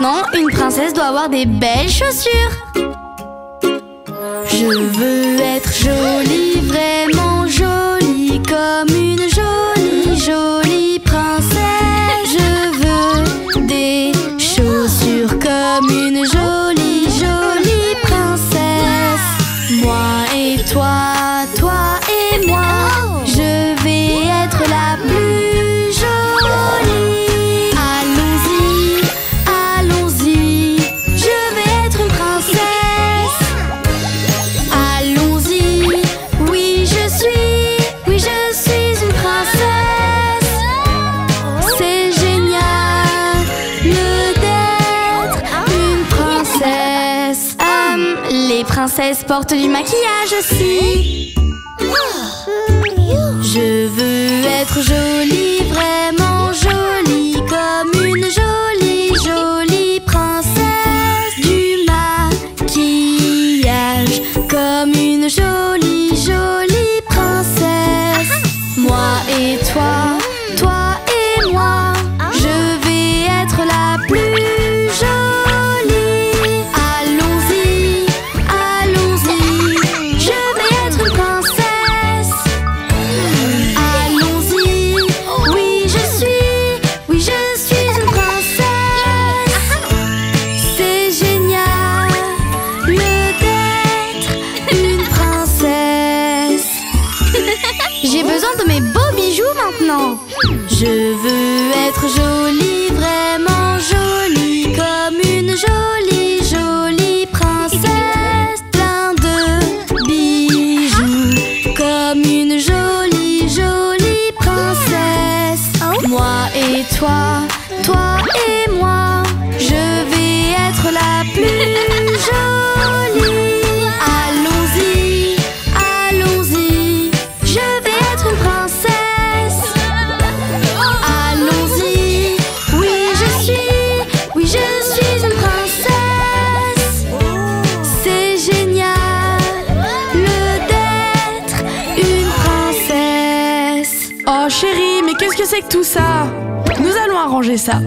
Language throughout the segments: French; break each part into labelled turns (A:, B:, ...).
A: Maintenant, une princesse doit avoir des belles chaussures. Je veux être jolie, vraiment jolie, comme une jolie, jolie princesse. Je veux des chaussures comme une jolie, jolie princesse. Moi et toi, toi et moi, je vais être la plus jolie. Allons-y, allons-y, je vais être une princesse. Allons-y, oui je suis une princesse. C'est génial d'être une princesse. Les princesses portent du maquillage aussi. Je veux être jolie, vraiment jolie, comme une jolie, jolie princesse. Du maquillage, comme une jolie, jolie princesse. Moi et toi, toi et moi, je vais être la plus jolie. Allons-y, allons-y, je vais être une princesse. Allons-y, oui je suis une princesse. C'est génial d'être une princesse. J'ai besoin de mes beaux bijoux maintenant. Je veux être jolie, vraiment jolie, comme une jolie, jolie princesse. Plein de bijoux, comme une jolie, jolie princesse. Moi et toi, toi et moi, je vais être la plus jolie. Allons-y, allons-y, je vais être une princesse. Allons-y, oui je suis une princesse. C'est génial d'être une princesse.
B: Oh chérie, mais qu'est-ce que c'est que tout ça? Nous allons arranger ça.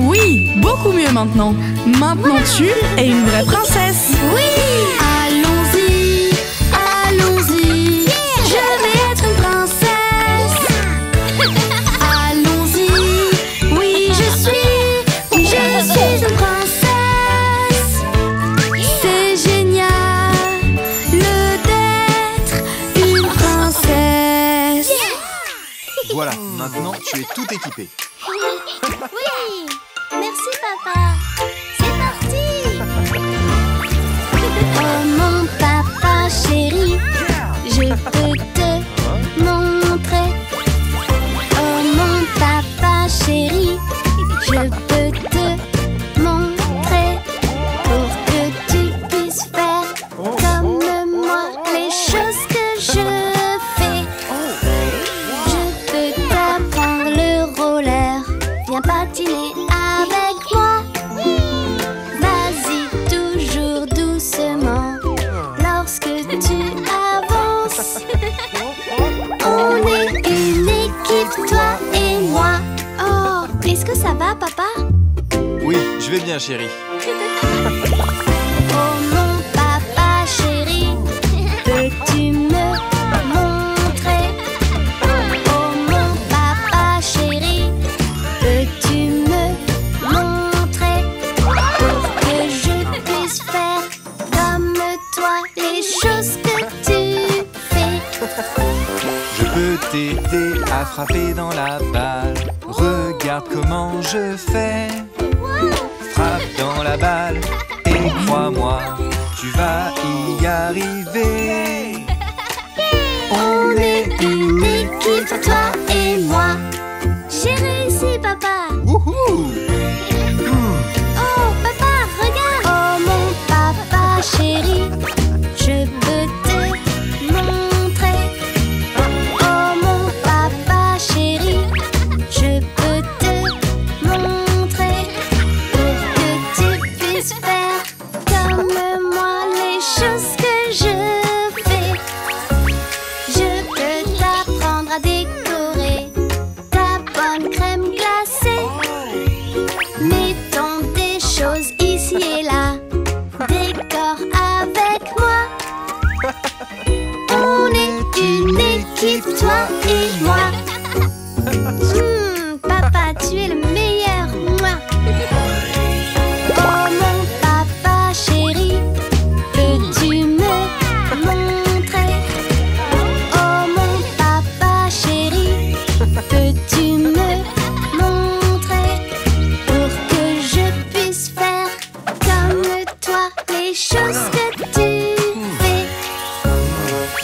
B: Oui, beaucoup mieux maintenant. Maintenant tu es une vraie princesse.
A: Oui, allons-y, allons-y, je vais être une princesse. Allons-y, oui je suis une princesse. C'est génial d'être une princesse.
C: Voilà, maintenant tu es tout équipé.
D: Oui, merci papa. C'est parti. Oh mon papa chéri, je peux te montrer. Oh mon papa chéri, je peux te montrer. Pour que tu puisses faire comme moi les choses que je fais. Je peux t'apprendre le roller. Viens patiner avec moi. Vas-y toujours doucement. Lorsque tu avances, on est une équipe, toi et moi. Oh, est-ce que ça va, papa?
C: Oui, je vais bien chérie.
D: Oh mon papa chéri, peux-tu me montrer? Oh mon papa chéri, peux-tu me montrer? Pour que je puisse faire comme toi les choses que tu fais.
C: Je peux t'aider à frapper dans la balle. Regarde comment je fais. Frappe dans la balle et crois-moi, tu vas y arriver.
D: On est une équipe, toi et moi. J'ai réussi, papa.
C: Wouhou!
D: Oh, papa, regarde. Oh, mon papa chéri, je peux te montrer. Oh, mon papa chéri, je peux te montrer. Pour que tu puisses faire comme moi les choses que je fais. Je peux t'apprendre à décorer. toi et moi. Papa, tu es le meilleur. Mouah. Oh mon papa chéri, peux-tu me montrer? Oh mon papa chéri, peux-tu me montrer? Pour que je puisse faire comme toi les choses que tu fais.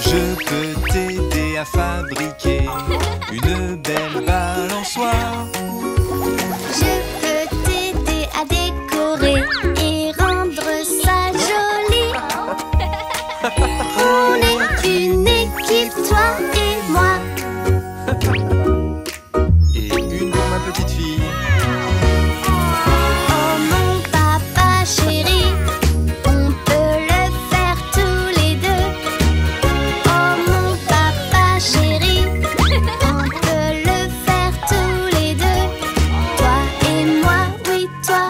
C: Je peux t'aider à fabriquer une belle balançoire.
D: Je peux t'aider à décorer et rendre ça joli. On est une équipe, toi et moi.
C: Et une pour ma petite fille.
D: Oh mon papa chéri, on peut le faire tous les deux. Oh mon papa chéri, on peut le faire tous les deux. Toi et moi, oui toi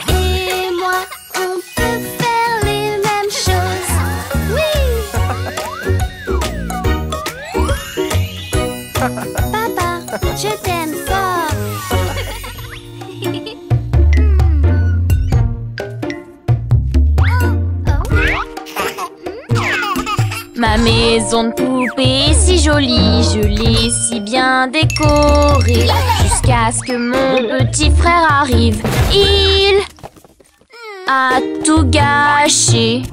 D: et moi, on peut faire les mêmes choses. Oui. Papa, je t'aime fort.
A: Ma maison de poupée est si jolie, je l'ai si bien décorée. Jusqu'à ce que mon petit frère arrive, il a tout gâché.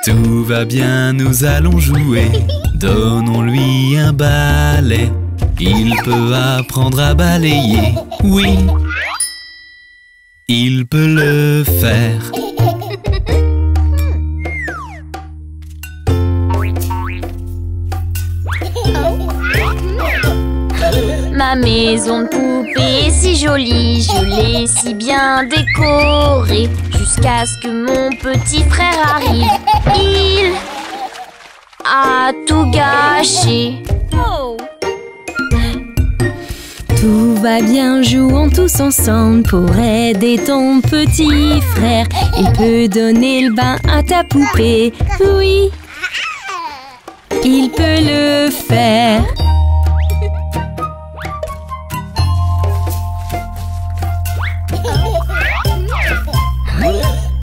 E: Tout va bien, nous allons jouer. Donnons-lui un balai. Il peut apprendre à balayer. Oui, il peut le faire.
A: Ma maison de poupée est si jolie, je l'ai si bien décorée. Jusqu'à ce que mon petit frère arrive, il a tout gâché.
F: Tout va bien, jouons tous ensemble pour aider ton petit frère. Il peut donner le bain à ta poupée, oui, il peut le faire.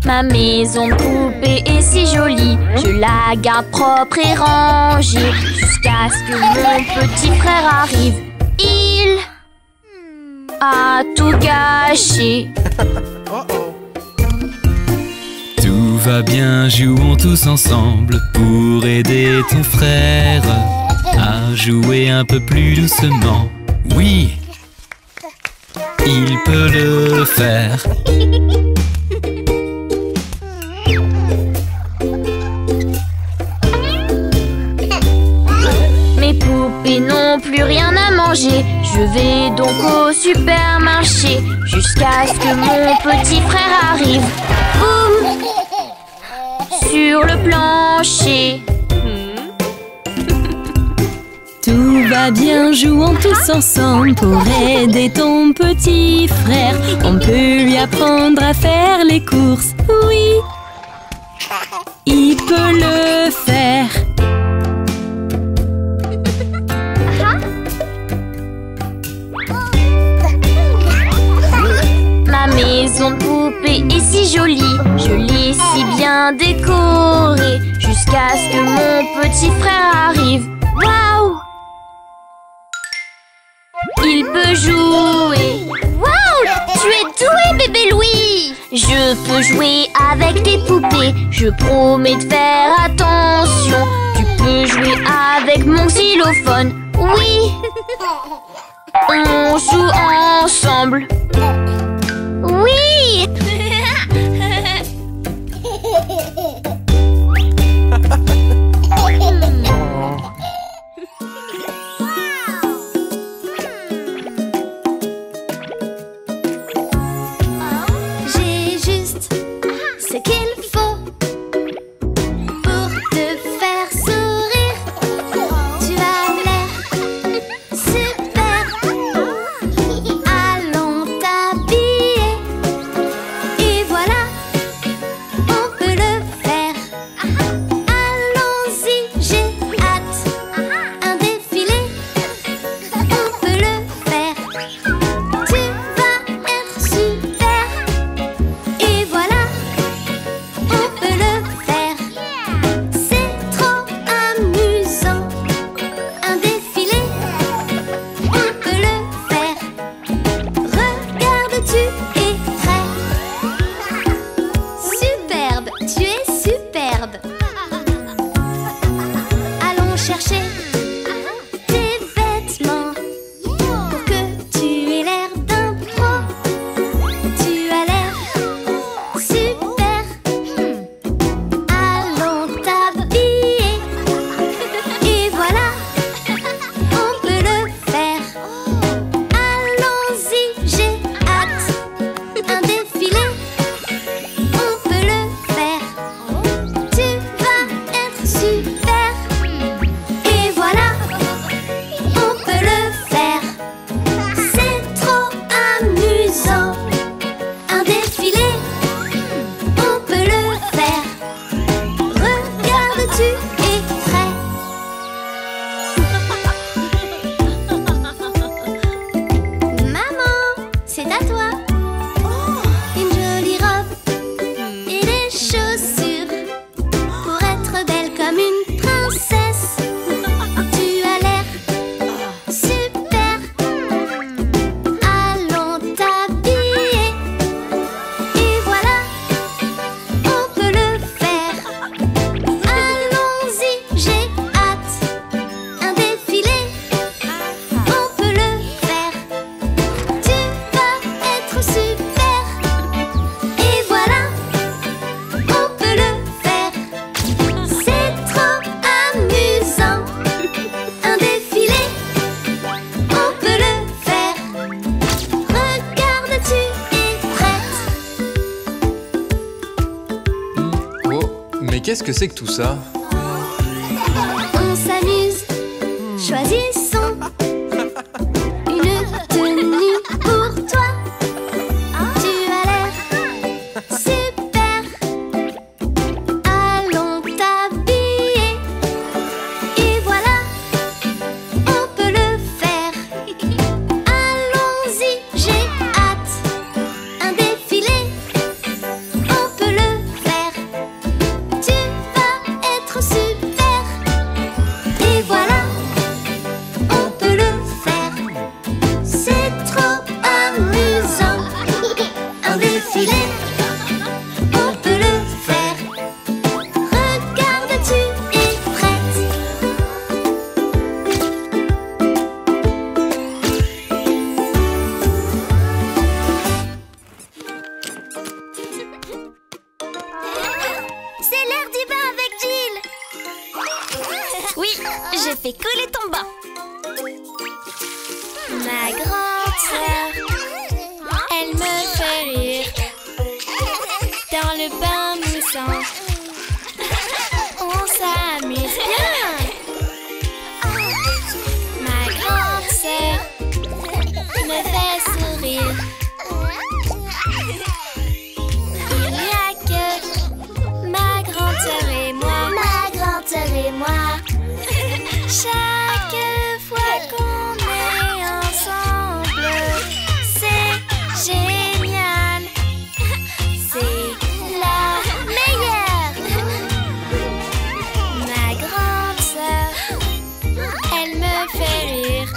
A: Ma maison de poupée est si jolie, je la garde propre et rangée. Jusqu'à ce que mon petit frère arrive, il a tout gâché.
E: Tout va bien, jouons tous ensemble pour aider ton frère à jouer un peu plus doucement. Oui, il peut le faire.
A: Mes poupées n'ont plus rien à manger, je vais donc au supermarché jusqu'à ce que mon petit frère arrive. Boum! Sur le plancher.
F: Tout va bien, jouons tous ensemble pour aider ton petit frère. On peut lui apprendre à faire les courses, oui, il peut le faire.
A: Ma maison de poupée est si jolie, je l'ai si bien décorée jusqu'à ce que mon petit frère arrive. Waouh! Il peut jouer. Waouh! Tu es doué, bébé Louis! Je peux jouer avec tes poupées, je promets de faire attention. Tu peux jouer avec mon xylophone, oui! On joue ensemble. Oui!
D: J'ai juste ce qu'il faut pour te faire sourire. Tu as l'air super. Allons t'habiller
C: qu'est-ce que c'est que tout ça?
D: On s'amuse, choisissons une tenue pour toi. Tu as l'air super, allons t'habiller. Et voilà, on peut le faire. Allons-y, j'ai hâte. Un défilé, on peut le faire. Tu vas être super. Et voilà, on peut le faire. C'est trop amusant. Un défilé, on peut le faire. Regarde, tu es prête. C'est l'heure du bain avec Jill.
A: Oui, je fais couler ton bain.
D: Ma grande sœur, elle me fait rire. Dans le bain moussant, on s'amuse bien. Ma grande sœur me fait sourire. Il n'y a que ma grande sœur et moi. Ma grande sœur et moi. Chaque fois qu'on est ensemble, c'est génial. C'est la meilleure. Ma grande sœur, elle me fait rire.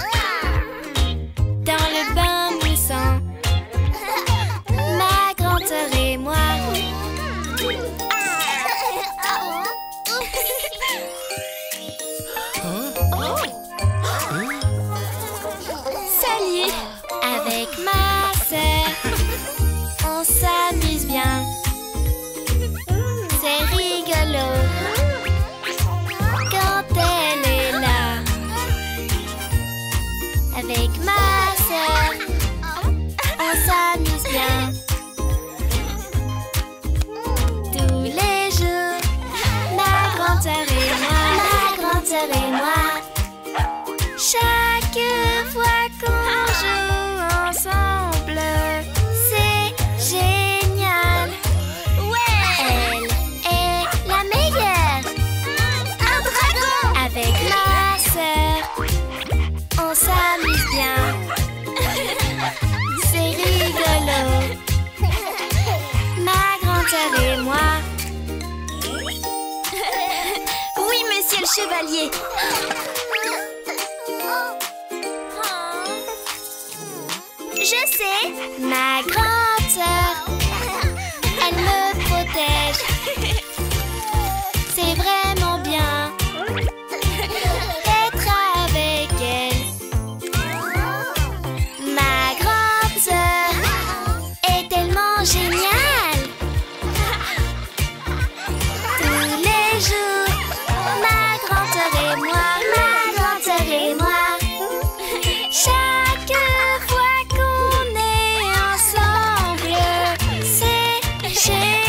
D: Dans le bain moussant, ma grande sœur et moi. Salut! Avec ma sœur, on s'amuse bien. C'est rigolo quand elle est là. Avec ma sœur, on s'amuse bien. Tous les jours, ma grande sœur et moi. Ma grande sœur et moi. Chaque fois qu'on joue ensemble, c'est génial. Ouais! Elle est la meilleure. Un dragon! Avec ma sœur, on s'amuse bien. C'est rigolo. Ma grande sœur et moi.
A: Oui, monsieur le chevalier.
D: Je sais, ma grande sœur, elle me protège. C'est vraiment bien d'être avec elle. Ma grande sœur est tellement géniale. Tous les jours, ma grande sœur et moi. Ma grande sœur et moi. Chaque fois qu'on est ensemble, c'est génial.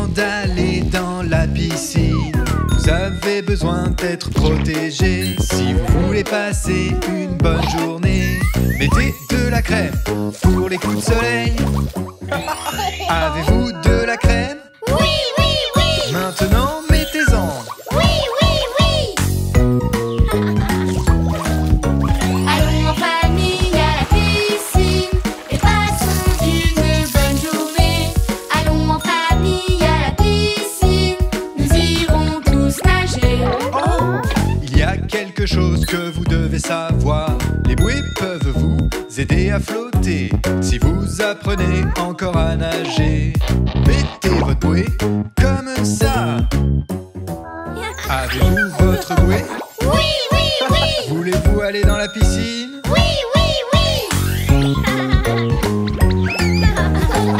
C: avant d'aller dans la piscine, vous avez besoin d'être protégé. Si vous voulez passer une bonne journée, mettez de la crème pour les coups de soleil. Avez-vous de la crème?
D: Oui, oui, oui.
C: Maintenant, mettez-en.
D: Oui, oui, oui. Allons en famille à la piscine et passons une bonne journée. Allons en famille à la piscine, nous irons tous nager.
C: Il y a quelque chose que vous devez savoir. Les bouées peuvent vous aider à flotter. Si vous apprenez encore à nager, mettez votre bouée comme ça. Avez-vous votre bouée?
D: Oui, oui, oui.
C: Voulez-vous aller dans la piscine?
D: Oui, oui, oui.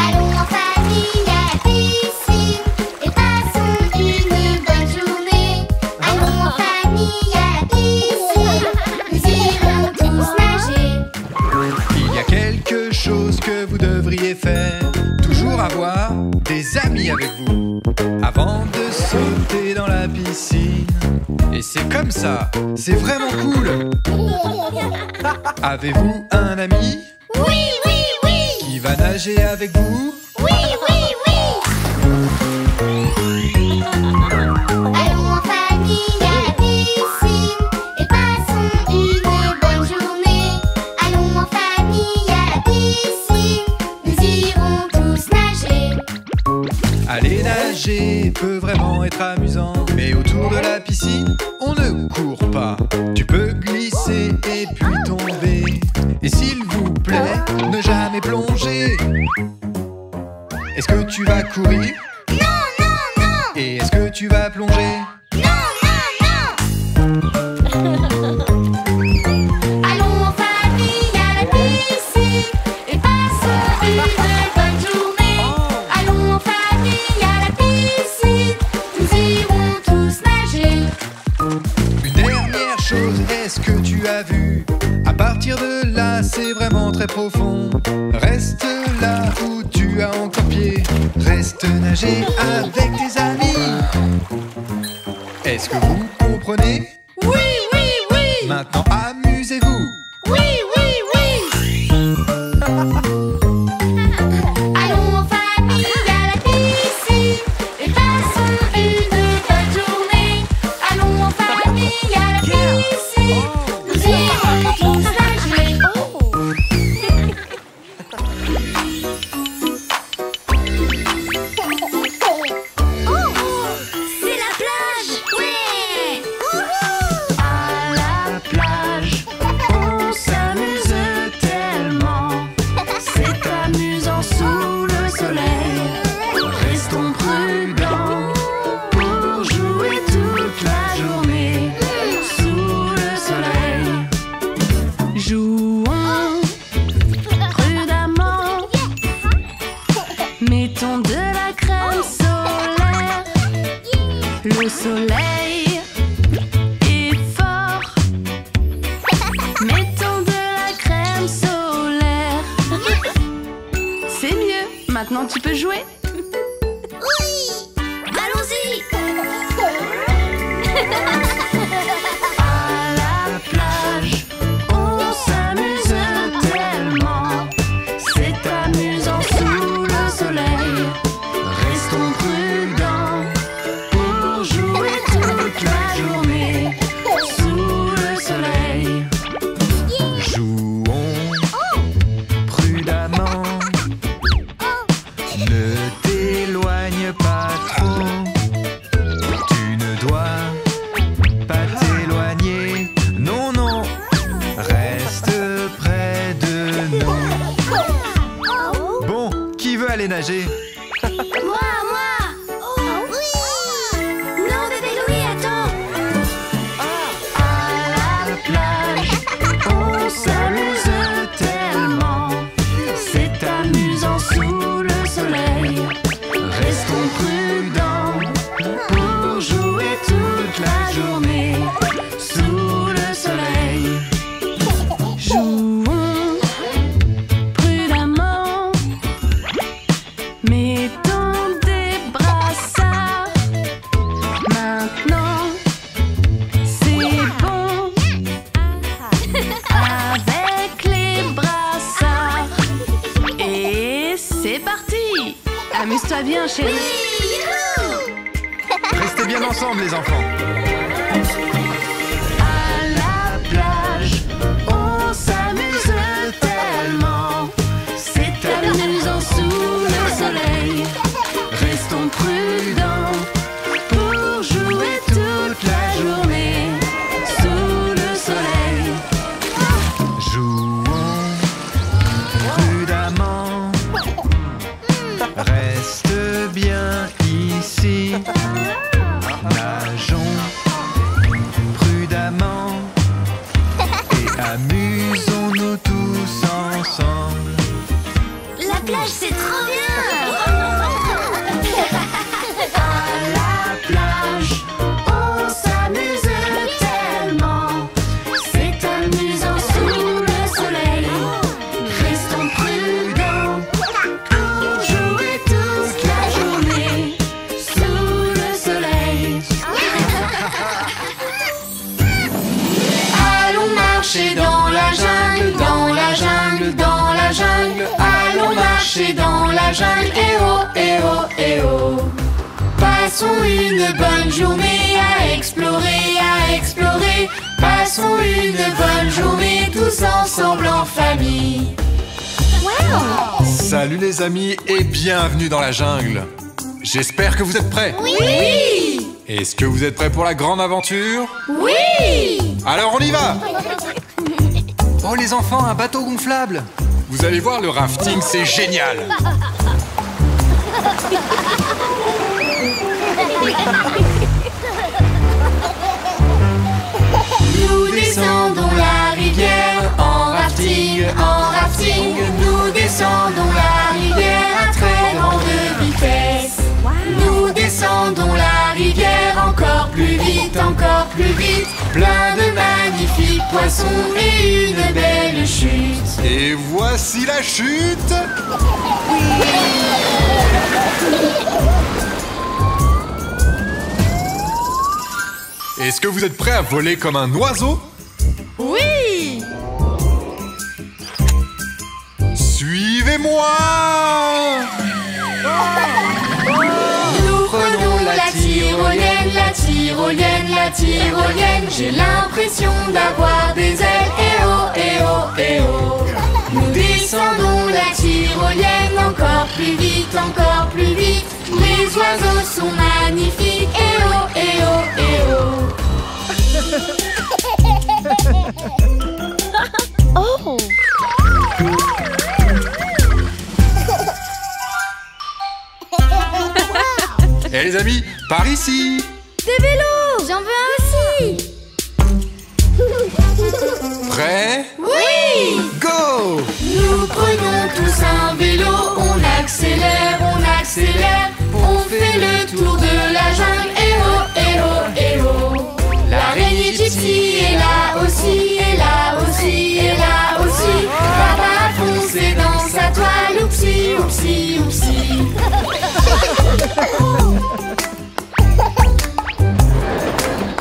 D: Allons en famille à la piscine et passons une bonne journée. Allons en famille à la piscine, nous irons tous nager.
C: Il y a quelque chose que vous devriez faire. Toujours avoir des amis avec vous avant de sauter dans la piscine. Et c'est comme ça, c'est vraiment cool. Avez-vous un ami
D: Oui, oui, oui.
C: qui va nager avec vous?
D: Oui, oui, oui. Allons en famille à la piscine et passons une bonne journée. Allons en famille à la piscine, nous irons tous nager.
C: Aller nager peut vraiment être amusant, mais autour de la piscine, on ne court pas. Tu peux glisser et puis tomber. Et s'il vous plaît, ne jamais plonger. Est-ce que tu vas courir?
D: Non, non, non.
C: Et est-ce que tu vas plonger?
D: Non, non, non. Allons en famille à la piscine et passons une bonne journée. Allons en famille à la piscine, nous irons tous nager.
C: Une dernière chose, est-ce que tu as vu? À partir de là, c'est vraiment très profond. Reste là où tu as encore pied. Reste nager avec tes amis. Est-ce que vous comprenez?
D: Oui, oui, oui.
C: Maintenant, amusez-vous.
D: Oui, oui, oui. Allons en famille à la piscine et passons une bonne journée. Allons en famille à la piscine, nous irons tous nager. C'est la plage. Ouais.
C: À la plage, on s'amuse tellement. C'est amusant sous le soleil. Restons prudents pour jouer toute la journée sous le soleil.
B: Jouons prudemment. Mettons de la crème solaire. Le soleil est fort. Mettons de la crème solaire. C'est mieux. Maintenant tu peux jouer.
D: Allons-y.
C: À la plage, on s'amuse tellement. C'est amusant sous le soleil. Restons prudents pour jouer toute la journée sous le soleil. Jouons prudemment. Ne t'éloigne pas trop. Tu ne dois pas t'éloigner. Non, non. Reste près de nous. Bon, qui veut aller nager?
D: Moi, moi. Oui. Non, bébé Louis, attends.
C: À la plage, on s'amuse tellement. C'est amusant sous le soleil. Restons prudents pour jouer toute la journée sous le soleil.
B: Jouons prudemment. bien, chérie.
C: Restez bien ensemble, les enfants.
B: À la plage, on s'amuse tellement. C'est amusant sous le soleil. Restons prudents pour jouer toute la journée sous le soleil.
C: Jouons prudemment. Reste bien ici. Nageons prudemment et amusons-nous tous ensemble.
D: La plage, c'est trop bien.
B: À la plage, on s'amuse tellement. C'est amusant sous le soleil. Restons prudents pour jouer toute la journée sous le soleil. Allons marcher dans la jungle, dans la jungle, dans la jungle. Allons marcher dans la jungle, eh oh, eh oh, eh oh. Passons une bonne journée à explorer, à explorer. Passons une bonne journée tous ensemble en famille.
C: Salut les amis et bienvenue dans la jungle. J'espère que vous êtes prêts.
B: Oui!
C: Est-ce que vous êtes prêts pour la grande aventure?
B: Oui!
C: Alors on y va! Oh les enfants, un bateau gonflable! Vous allez voir, le rafting, c'est génial!
B: Nous descendons la rivière en rafting, en rafting. Nous descendons la rivière à très grande vitesse. Nous descendons la rivière encore plus vite, encore plus vite. Plein de magnifiques poissons et une belle chute.
C: Et voici la chute! Est-ce que vous êtes prêts à voler comme un oiseau?
B: Oui!
C: Suivez-moi!
B: Nous prenons la tyrolienne, la tyrolienne, la tyrolienne. J'ai l'impression d'avoir des ailes, eh oh, eh oh, eh oh. Nous descendons la tyrolienne encore plus vite, encore plus vite. Les oiseaux sont magnifiques, eh oh, eh oh, eh oh.
A: Oh!
C: Eh les amis, par ici!
D: Des vélos, j'en veux un aussi.
C: Prêts?
B: Oui!
C: Go!
B: Nous prenons tous un vélo, on accélère, on fait le tour de la jungle, eh oh, eh oh, eh oh. L'araignée gypsy est là aussi, est là aussi, est là aussi. Papa a foncé dans sa toile, oupsie, oupsie, oupsie.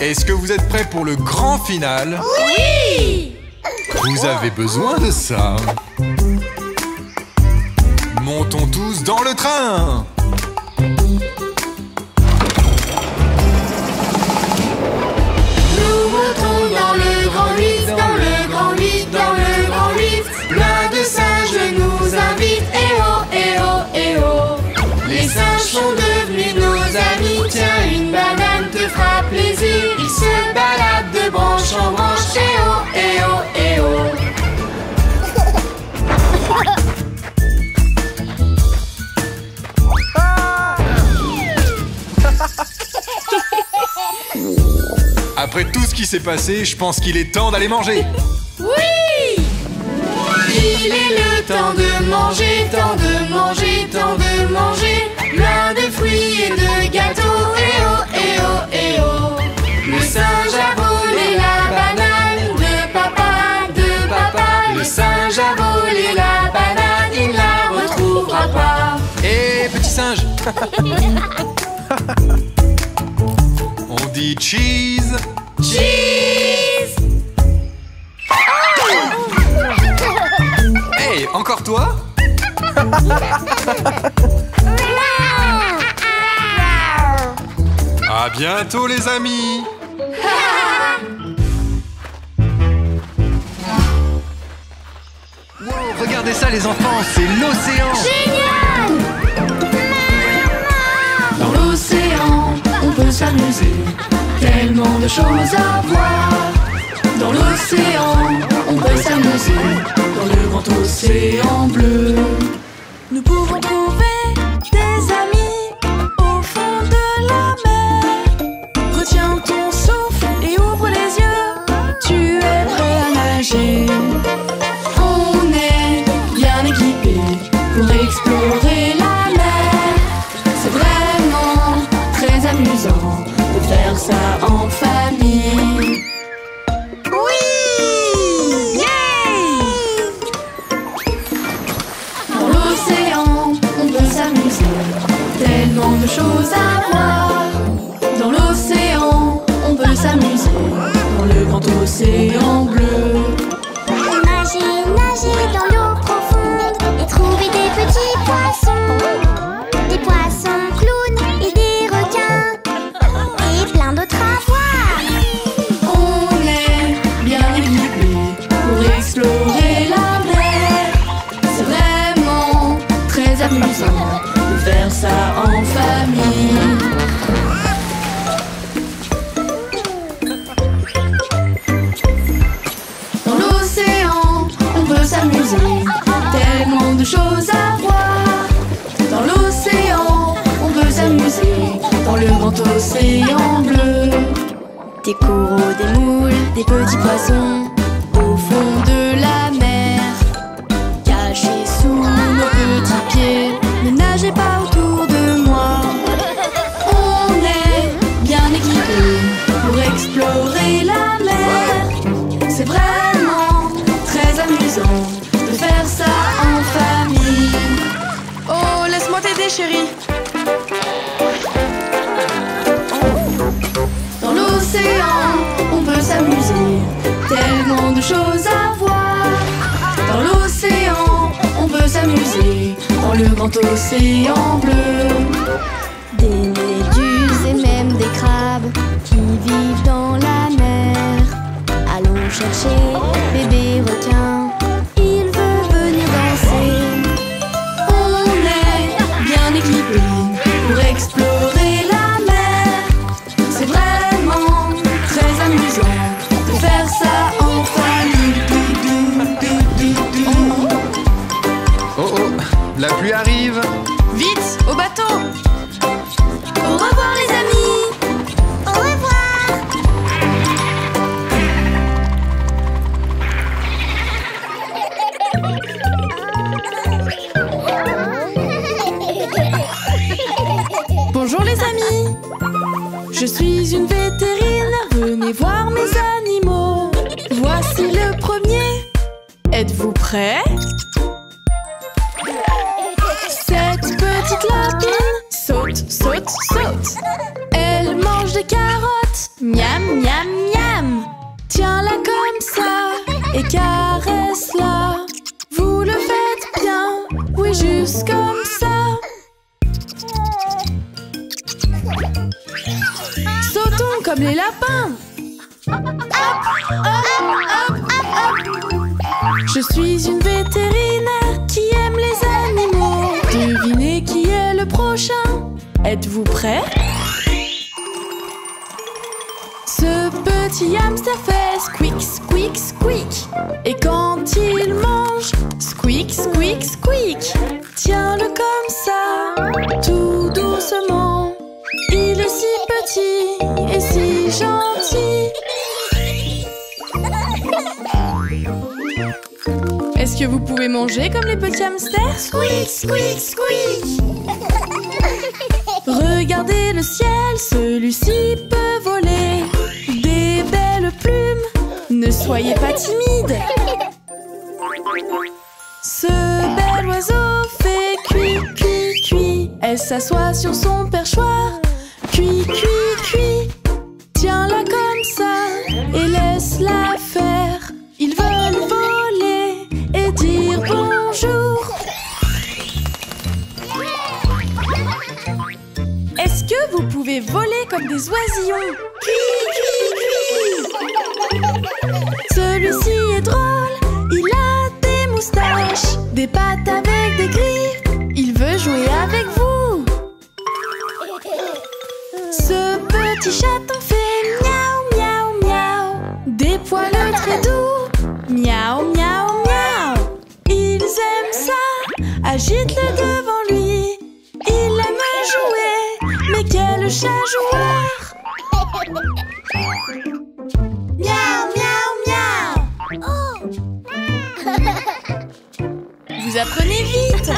C: Est-ce que vous êtes prêts pour le grand final?
B: Oui!
C: Vous avez besoin de ça. Montons tous dans le train.
B: Nous montons dans le grand lift, dans le grand lift, dans le grand lift. Plein de singes nous invitent, eh oh, eh oh, eh oh. Les singes sont devenus nos amis. Tiens, une banane te fera plaisir. Ils se baladent de branche en branche, eh oh, eh oh, eh oh.
C: Après tout ce qui s'est passé, je pense qu'il est temps d'aller manger.
B: Oui! Il est le temps de manger, temps de manger, temps de manger. Plein de fruits et de gâteaux, eh oh, eh oh, eh oh. Le singe a volé la banane de papa, Le singe a volé la banane, il ne la retrouvera pas.
C: Eh petit singe. On dit cheese.
B: Cheese!
C: Hey, encore toi?
D: Non.
C: À bientôt les amis. Wow, regardez ça les enfants, c'est l'océan.
A: Génial!
B: Dans l'océan, on peut s'amuser. Tellement de choses à voir. Dans l'océan, on peut s'amuser. Dans le grand océan bleu. Nous pouvons trouver des amis au fond de la mer. Retiens ton souffle et ouvre les yeux. Tu es prêt à nager. On est bien équipés pour explorer la mer. C'est vraiment très amusant de faire ça en famille. Oui! Yeah! Dans l'océan, on peut s'amuser. Tellement de choses à voir. Dans l'océan, on peut s'amuser. Dans le grand océan bleu.
D: Nager, nager dans l'eau profonde et trouver des petits poissons. Des poissons clowns et des requins. Et plein d'autres à voir.
B: On est bien équipés pour explorer la mer. C'est vraiment très amusant de faire ça en famille. Dans l'océan, on peut s'amuser. Tellement de choses à voir. Dans l'océan, on peut s'amuser. Dans le grand océan bleu. Des coraux, des moules, des petits poissons au fond de la mer. Cachés sous nos petits pieds, ne nagez pas autour de moi. On est bien équipés pour explorer la mer. C'est vraiment très amusant de faire ça en famille. Oh, laisse-moi t'aider, chérie. Dans l'océan, on peut s'amuser. Tellement de choses à voir. Dans l'océan, on peut s'amuser. Dans le grand océan bleu. Des méduses et même des crabes qui vivent dans la mer. Allons chercher bébé requin. Il veut venir danser. On est bien équipés pour explorer la mer. C'est vraiment très amusant de faire ça en famille.
C: Oh oh, la pluie arrive.
B: Vite, au bateau!
D: Au revoir les amis. Au revoir.
B: Bonjour les amis! Je suis une vétérinaire, venez voir mes animaux. Voici le premier. Êtes-vous prêts? Cette petite lapine saute, saute, saute. Elle mange des carottes. Miam, miam, miam. Tiens-la comme ça et caresse-la. Vous le faites bien, oui, juste comme ça. Sautons comme les lapins. Hop, hop, hop, hop. Je suis une vétérinaire qui aime les animaux. Devinez qui est le prochain. Êtes-vous prêts? Ce petit hamster fait squeak, squeak, squeak. Et quand il mange, squeak, squeak, squeak. Tiens-le comme ça, tout doucement. Il est si petit et si gentil. Est-ce que vous pouvez manger comme les petits hamsters?
D: Squeak, squeak, squeak.
B: Regardez le ciel, celui-ci peut voler. Des belles plumes, ne soyez pas timide. Ce bel oiseau fait cuit, cuit, cuit. Elle s'assoit sur son perchoir. Cuit, cuit, cuit. Tiens-la comme ça et laisse-la faire. Ils veulent voler et dire bonjour. Est-ce que vous pouvez
G: pouvez voler comme des oisillons. Celui-ci est drôle, il a des moustaches, des pattes avec des griffes, il veut jouer avec vous. Ce petit chaton fait miaou, miaou, miaou, des poils très doux, miaou, miaou, miaou. Ils aiment ça, agite-le devant lui. Il aime jouer, mais quel chat joueur! Miaou, miaou, miaou! Vous apprenez vite!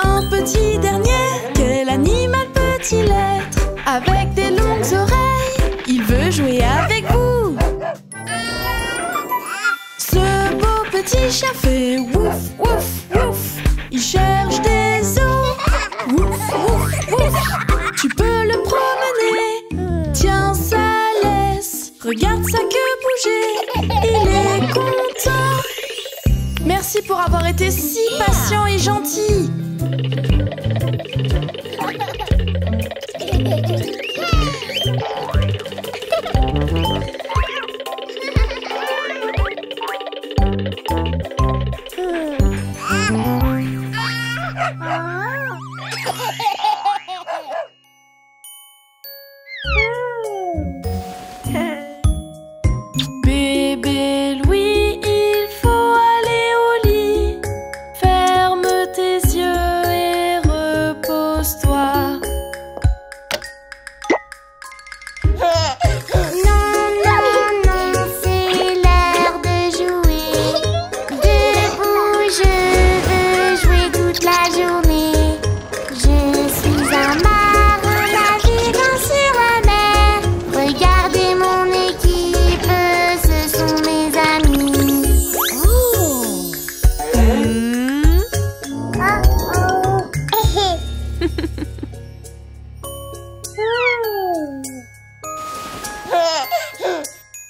G: Un petit dernier, quel animal peut-il être? Avec des longues oreilles, il veut jouer avec vous. Ce beau petit chat fait wouf, wouf, wouf. Il cherche des os. Wouf, wouf, wouf. Tu peux le promener. Tiens, ça laisse. Regarde sa queue bouger. Il est content. Merci pour avoir été si patient et gentil. Bébé Louis, il faut aller au lit. Ferme tes yeux et repose-toi.
D: Non, non, non, c'est l'heure de jouer. Debout, je veux jouer toute la journée. Je suis un marin naviguant sur la mer. Regardez mon équipe, ce sont mes amis.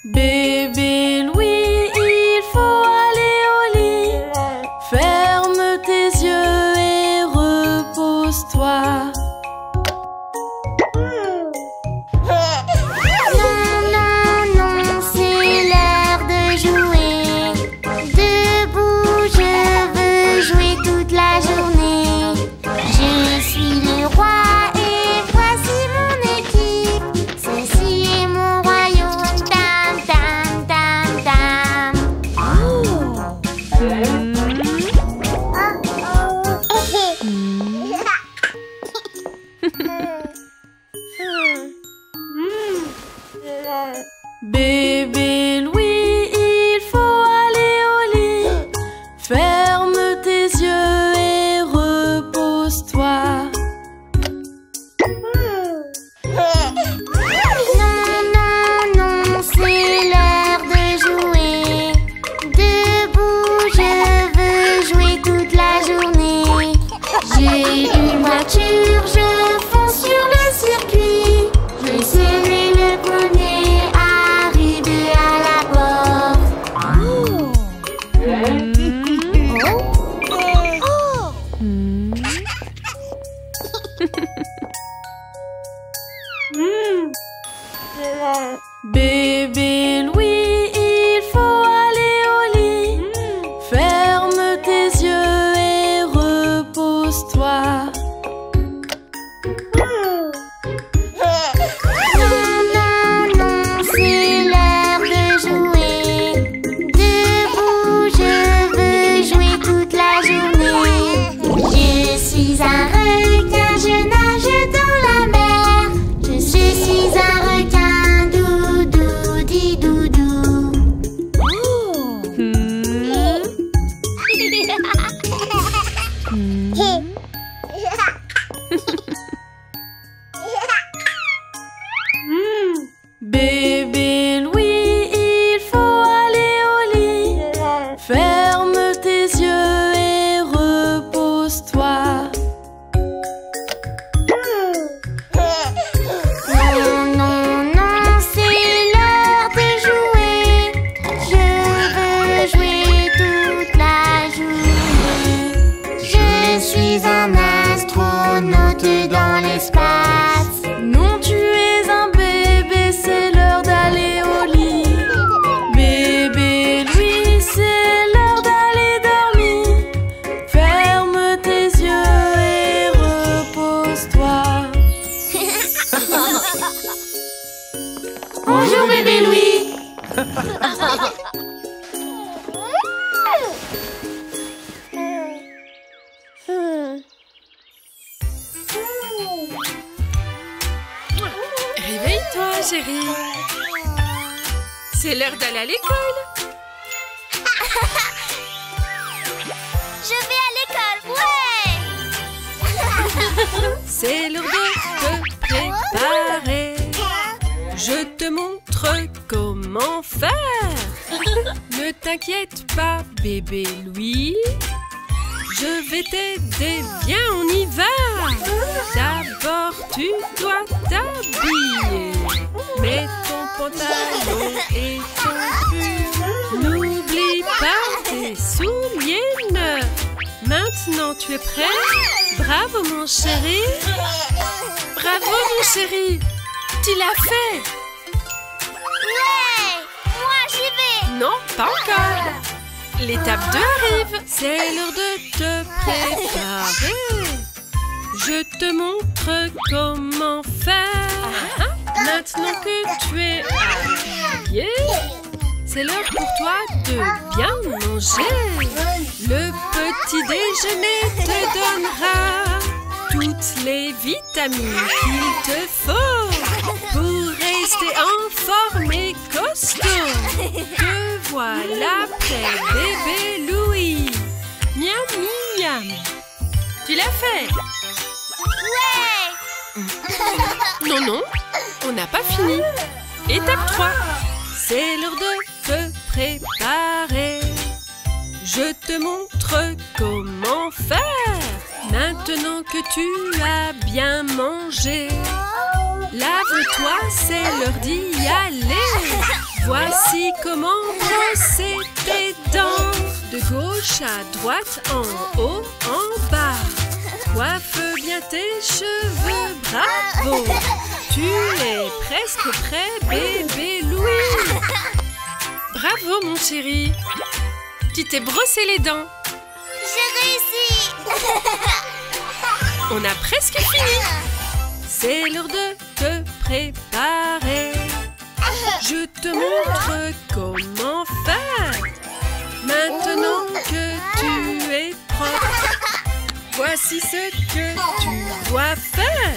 G: Bébé Louis, il faut aller au lit. Ferme tes yeux et repose-toi.
D: Non, non, non, c'est l'heure de jouer. Debout, je veux jouer toute la journée. Je suis le roi et voici mon équipe. Ceci est mon royaume. Tam, tam, tam, tam.
G: Bébé Louis, il faut aller au lit. Ferme tes yeux et repose-toi.
D: Non, non, non, c'est l'heure de jouer. Debout, je veux jouer toute la journée. J'ai une voiture, je fonce sur le circuit. Je serai le premier arrivé à la porte.
G: Bébé Louis, il faut aller au lit. Ferme tes yeux et repose-toi.
D: Non, non, non, c'est l'heure de jouer. Debout, je veux jouer toute la journée. Je suis un requin, je nage dans la mer. Je suis un requin, doudou, di doudou.
G: Bébé Louis, il faut aller au lit. Ferme tes yeux et repose-toi.
D: Non, non, non, c'est l'heure de jouer. Je veux jouer toute la journée. Je suis un astronaute dans l'espace.
G: Nous
B: bébé Louis.
H: Réveille-toi, chérie. C'est l'heure d'aller à l'école.
A: Je vais à l'école, ouais.
H: C'est l'heure de te préparer. Je te montre comment faire. Ne t'inquiète pas, bébé Louis. Je vais t'aider, viens, on y va. D'abord, tu dois t'habiller. Mets ton pantalon et ton pull. N'oublie pas tes souliers neufs. Maintenant, tu es prêt? Bravo, mon chéri. Bravo, mon chéri. Tu l'as fait.
A: Ouais, moi j'y vais.
H: Non, pas encore. L'étape 2 arrive. C'est l'heure de te préparer. Je te montre comment faire. Maintenant que tu es habillé, c'est l'heure pour toi de bien manger. Le petit déjeuner te donnera toutes les vitamines qu'il te faut pour rester en forme et costaud. Te voilà prêt, bébé Louis. Miam, miam. Tu l'as fait?
A: Ouais.
H: Non, non, on n'a pas fini. Étape 3. C'est l'heure de te préparer. Je te montre comment faire. Maintenant que tu as bien mangé, lave-toi, c'est l'heure d'y aller. Voici comment brosser tes dents. De gauche à droite, en haut, en bas. Coiffe bien tes cheveux, bravo. Tu es presque prêt, bébé Louis. Bravo, mon chéri. Tu t'es brossé les dents.
A: J'ai réussi.
H: On a presque fini. C'est l'heure de te préparer. Je te montre comment faire. Maintenant que tu es propre, voici ce que tu dois faire.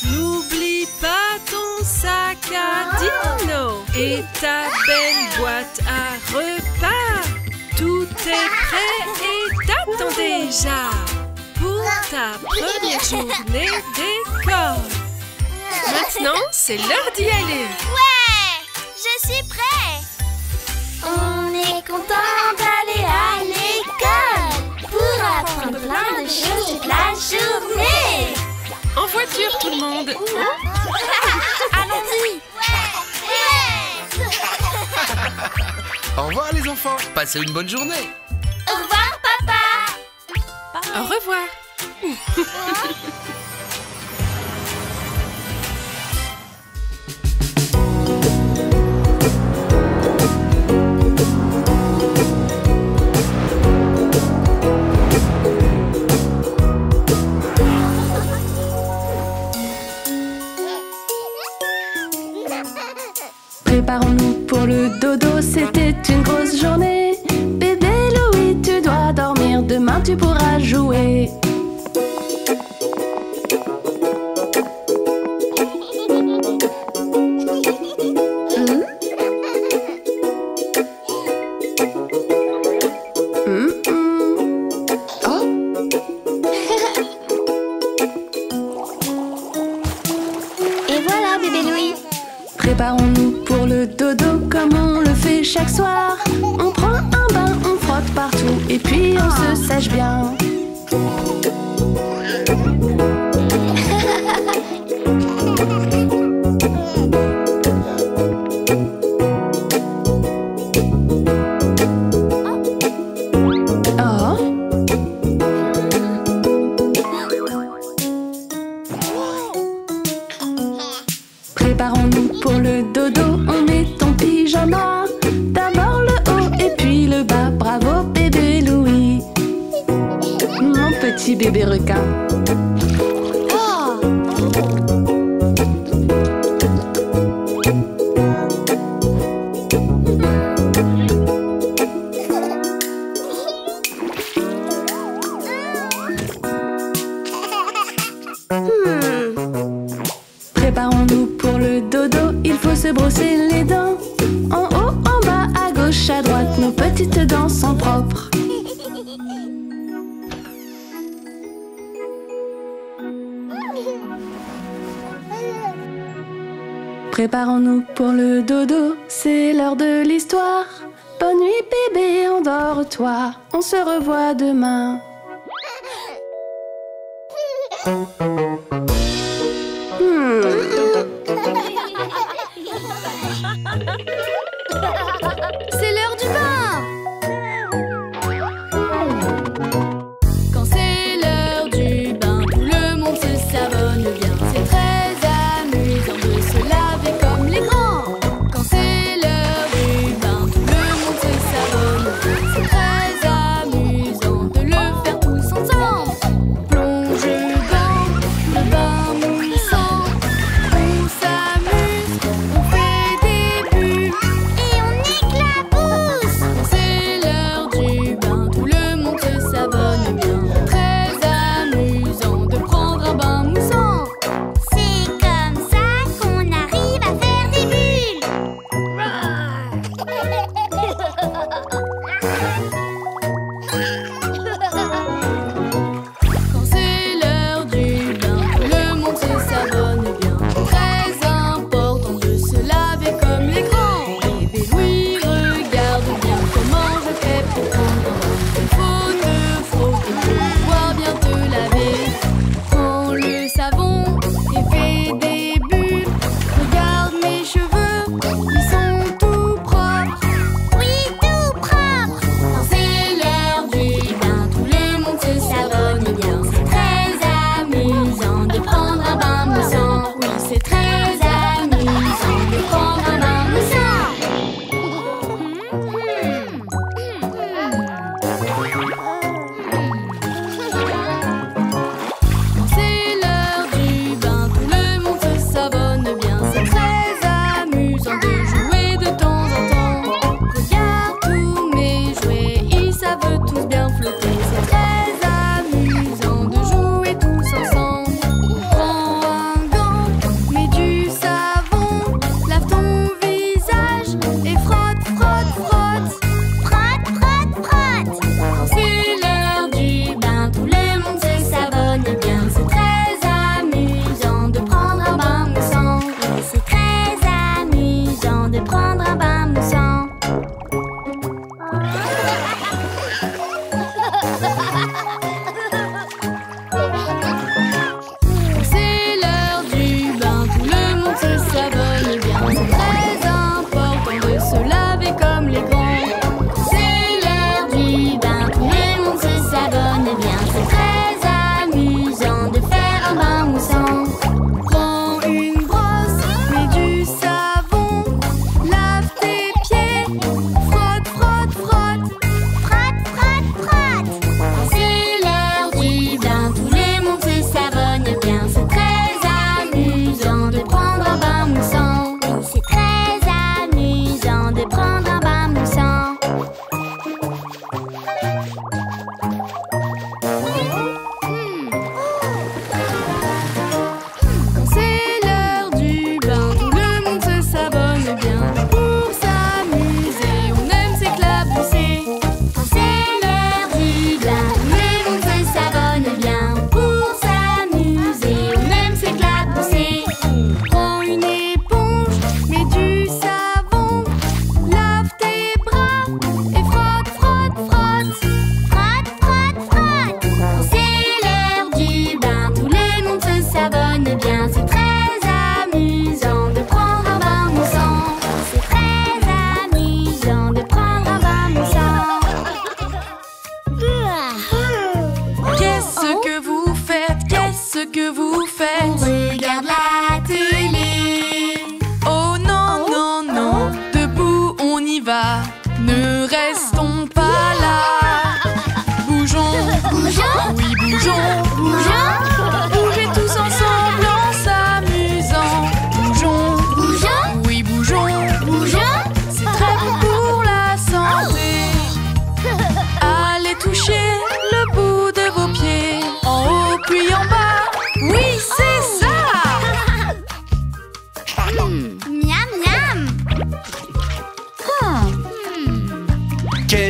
H: N'oublie pas ton sac à dino et ta belle boîte à repas. Tout est prêt et t'attend déjà pour ta première journée d'école. Maintenant, c'est l'heure d'y aller.
A: Ouais, je suis prêt. On est content d'aller à l'école pour apprendre plein de choses toute la journée.
H: En voiture, tout le monde.
A: Allons-y. Ouais.
I: Au revoir les enfants, passez une bonne journée.
A: Au revoir, papa.
H: Au revoir.
G: Préparons-nous pour le dodo, c'était une grosse journée. Bébé Louis, tu dois dormir, demain tu pourras jouer.
D: Et voilà, bébé Louis.
G: Préparons-nous pour le dodo comme on le fait chaque soir. On prend un bain, on frotte partout et puis on se sèche bien. Préparons-nous pour le dodo, on met ton pyjama. D'abord le haut et puis le bas, bravo bébé Louis. Mon petit bébé requin. Préparons-nous pour le dodo, il faut se brosser les dents. En haut, en bas, à gauche, à droite, nos petites dents sont propres. Préparons-nous pour le dodo, c'est l'heure de l'histoire. Bonne nuit bébé, endors-toi, on se revoit demain.
D: C'est l'heure du bain.
G: Quand c'est l'heure du bain, tout le monde se savonne bien. C'est très amusant de se laver comme les grands. Quand c'est l'heure du bain, tout le monde se savonne bien. C'est très amusant de le faire tous ensemble. Plonge dans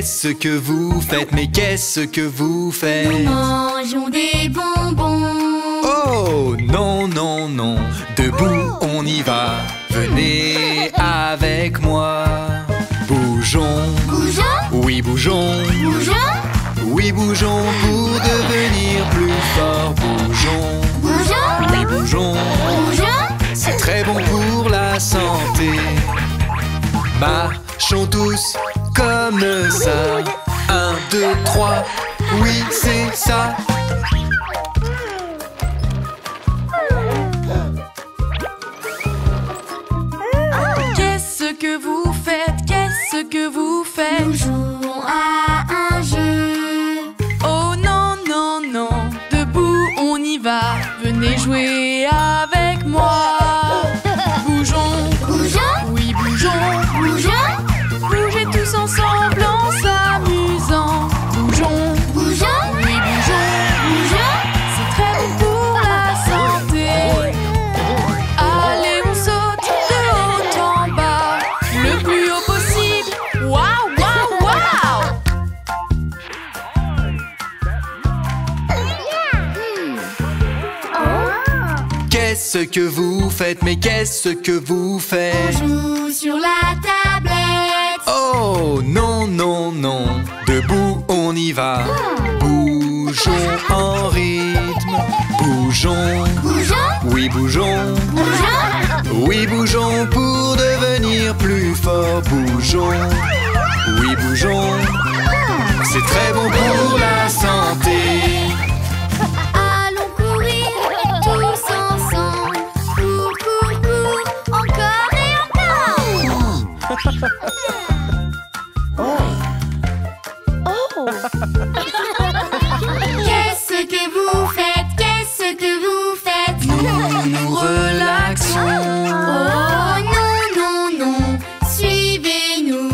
C: qu'est-ce que vous faites? Mais qu'est-ce que vous faites?
B: Nous mangeons des bonbons.
C: Oh non, non, non, debout on y va. Venez avec moi. Bougeons,
B: Bougeons,
C: oui bougeons,
B: bougeons,
C: oui bougeons pour devenir plus forts. Bougeons,
B: bougeons,
C: oui bougeons,
B: bougeons.
C: c'est très bon pour la santé. Marchons tous comme ça. 1, 2, 3, oui c'est ça.
G: Qu'est-ce que vous faites? Qu'est-ce que vous faites?
B: Nous jouons à un jeu.
G: Oh non, non, non, debout on y va. Venez jouer avec moi. Bougeons,
B: Bougeons,
G: oui bougeons.
B: bougeons,
G: Bougez tous ensemble en s'amusant. Bougeons,
B: bougeons,
G: oui bougeons.
B: bougeons.
G: C'est très bon pour la santé. Allez, on saute de haut en bas, le plus haut possible. Waouh, waouh, waouh!
C: Qu'est-ce que vous faites? Mais qu'est-ce que vous faites?
B: On joue sur la tablette.
C: Oh non, non, non, debout on y va. Bougeons en rythme. Bougeons,
B: Bougeons,
C: oui bougeons,
B: bougeons.
C: oui bougeons pour devenir plus forts. Bougeons, oui bougeons, c'est très bon pour la santé.
B: Allons courir tous ensemble. Cours, cours, cours, encore et encore. Qu'est-ce que vous faites? Qu'est-ce que vous faites?
C: Nous relaxons.
B: Oh non, non, non, suivez-nous.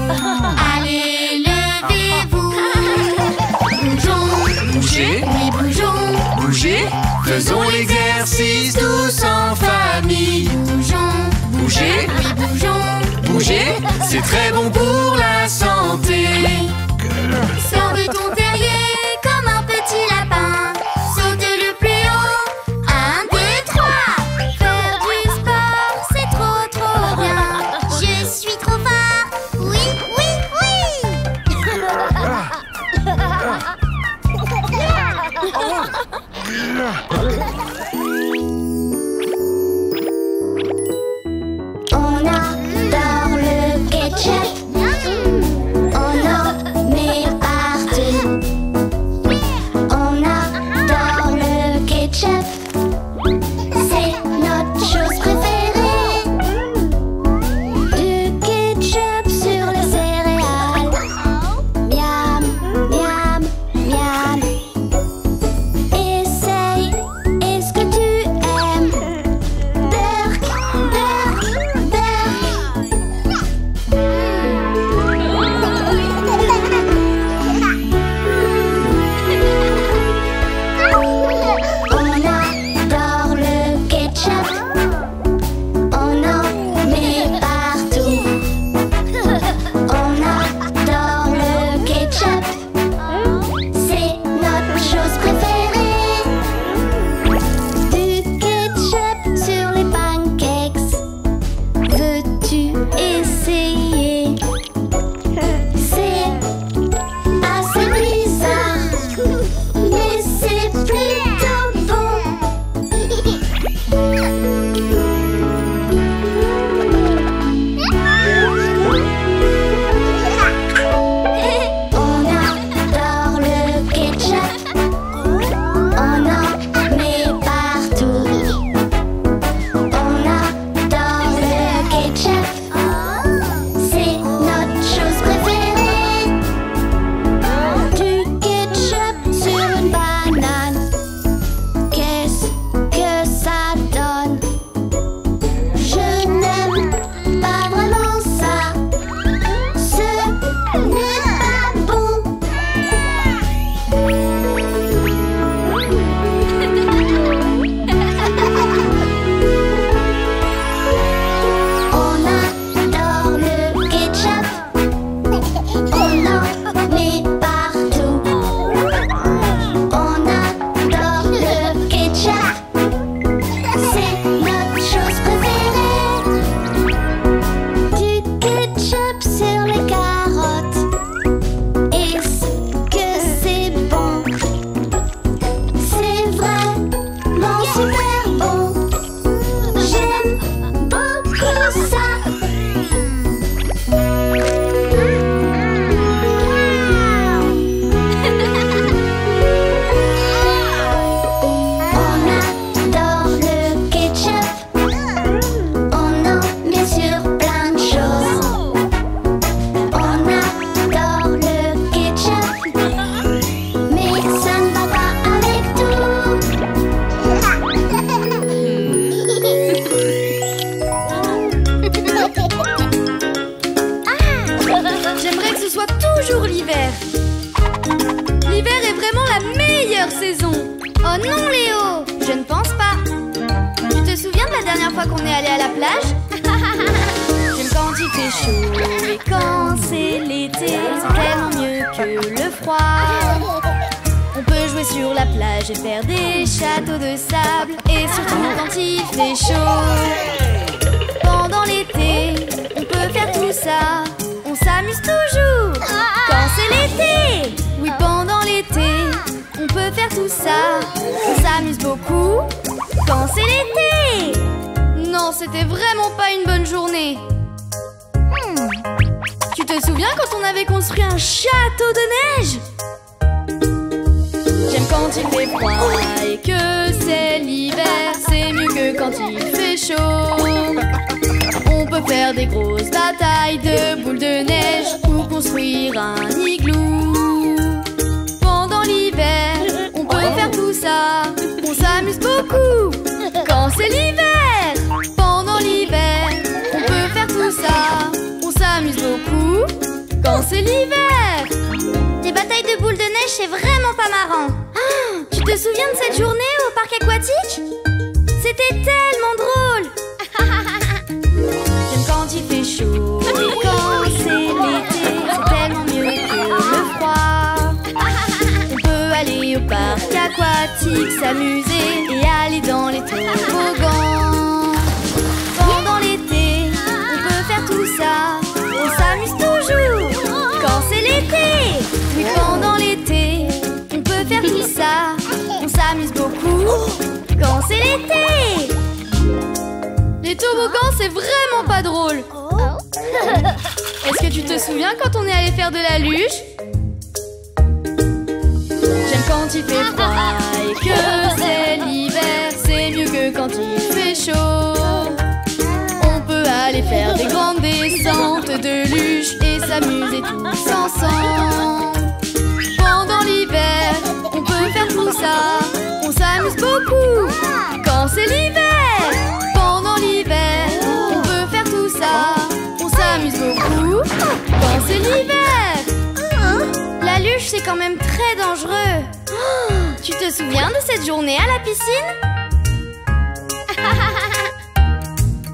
B: Allez, levez-vous. Bougeons,
C: Bougez,
B: oui, bougeons.
C: bougez, faisons l'exercice tous en famille.
B: Bougeons,
C: Bougez,
B: oui, bougeons.
C: bougez, c'est très bon
D: Non, Léo, je ne pense pas. Tu te souviens de la dernière fois qu'on est allé à la plage? J'aime quand il fait chaud et quand c'est l'été, c'est tellement mieux que le froid. On peut jouer sur la plage et faire des châteaux de sable, et surtout quand il fait chaud. Pendant l'été, on peut faire tout ça. On s'amuse toujours quand c'est l'été. Oui, pendant l'été, on peut faire tout ça. On s'amuse beaucoup quand c'est l'été. Non, c'était vraiment pas une bonne journée. Tu te souviens quand on avait construit un château de neige? J'aime quand il fait froid et que c'est l'hiver. C'est mieux que quand il fait chaud. On peut faire des grosses batailles de boules de neige ou construire un igloo. Pendant l'hiver, on peut faire tout ça. On s'amuse beaucoup quand c'est l'hiver. Pendant l'hiver, on peut faire tout ça. On s'amuse beaucoup quand c'est l'hiver. Des batailles de boules de neige, c'est vraiment pas marrant. Tu te souviens de cette journée au parc aquatique? C'était tellement drôle. J'aime quand il fait chaud et quand c'est l'été, c'est tellement mieux que le froid. On peut aller au parc aquatique, s'amuser et aller dans les toboggans. Pendant l'été, on peut faire tout ça. On s'amuse toujours quand c'est l'été. Oui, pendant l'été, on peut faire tout ça. On s'amuse beaucoup quand c'est l'été. Les toboggans, c'est vraiment pas drôle. Est-ce que tu te souviens quand on est allé faire de la luge? J'aime quand il fait froid et que c'est l'hiver. C'est mieux que quand il fait chaud. On peut aller faire des grandes descentes de luge et s'amuser tous ensemble. Pendant l'hiver, on peut faire tout ça. On s'amuse beaucoup quand c'est l'hiver. Pendant l'hiver, on peut faire tout ça. On s'amuse beaucoup quand c'est l'hiver. La luge, c'est quand même très dangereux. Tu te souviens de cette journée à la piscine?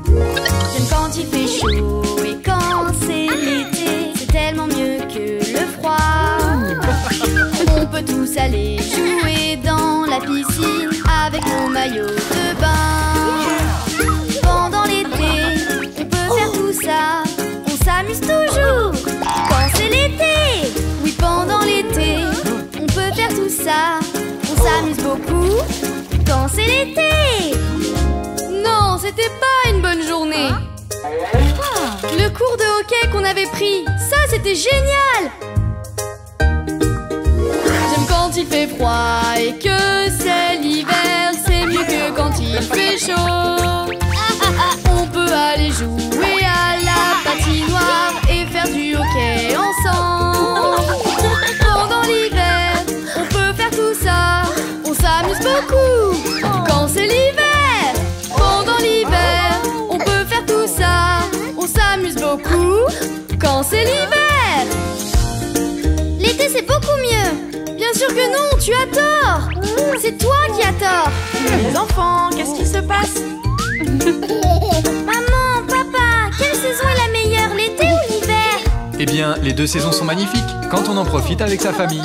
D: J'aime quand il fait chaud et quand c'est l'été. C'est tellement mieux que le froid. On peut tous aller jouer dans la piscine avec nos maillots de bain. Pendant l'été, on peut faire tout ça. On s'amuse toujours quand c'est l'été. Oui, pendant l'été, on peut faire tout ça. On s'amuse beaucoup quand c'est l'été. Non, c'était pas une bonne journée. Le cours de hockey qu'on avait pris, ça c'était génial. J'aime quand il fait froid et que c'est l'hiver. C'est mieux que quand il fait chaud. On peut aller jouer à la patinoire et faire du hockey ensemble. Pendant l'hiver, on peut faire tout ça. On s'amuse beaucoup quand c'est l'hiver. Pendant l'hiver, on peut faire tout ça. On s'amuse beaucoup quand c'est l'hiver. L'été, c'est beaucoup mieux. Bien sûr que non, tu as tort. C'est toi qui as tort.
G: Les enfants, qu'est-ce qui se passe?
D: Maman, papa, quelle saison est la meilleure, l'été ou l'hiver?
C: Eh bien, les deux saisons sont magnifiques quand on en profite avec sa famille.